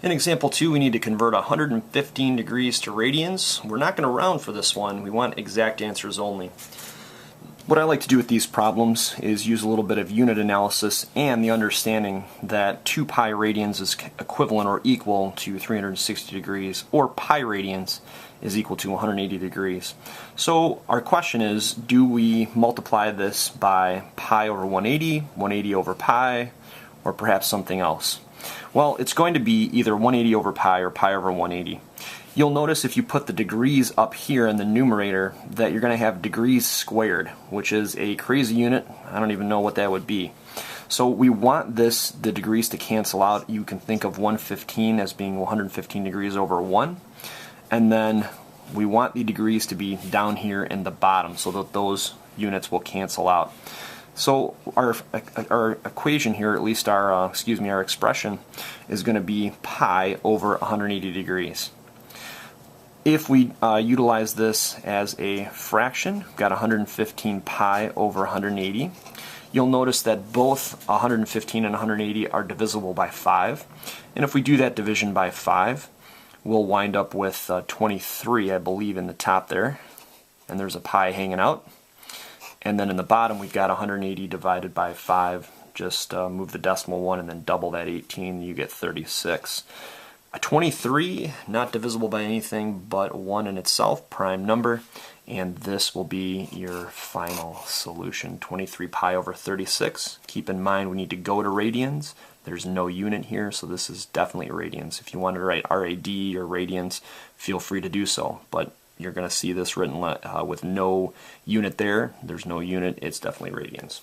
In example 2, we need to convert 115 degrees to radians. We're not going to round for this one. We want exact answers only. What I like to do with these problems is use a little bit of unit analysis and the understanding that 2 pi radians is equivalent or equal to 360 degrees, or pi radians is equal to 180 degrees. So our question is, do we multiply this by pi over 180, 180 over pi, or perhaps something else? Well, it's going to be either 180 over pi or pi over 180. You'll notice if you put the degrees up here in the numerator that you're going to have degrees squared, which is a crazy unit. I don't even know what that would be. So we want the degrees to cancel out. You can think of 115 as being 115 degrees over 1. And then we want the degrees to be down here in the bottom so that those units will cancel out. So our equation here, at least our expression, is going to be pi over 180 degrees. If we utilize this as a fraction, we've got 115 pi over 180. You'll notice that both 115 and 180 are divisible by 5. And if we do that division by 5, we'll wind up with 23, I believe, in the top there. And there's a pi hanging out. And then in the bottom, we've got 180 divided by 5. Just move the decimal 1 and then double that 18, you get 36. A 23, not divisible by anything but 1 in itself, prime number, and this will be your final solution, 23 pi over 36. Keep in mind we need to go to radians. There's no unit here, so this is definitely radians. If you want to write RAD or radians, feel free to do so, but you're going to see this written with no unit there. There's no unit, it's definitely radians.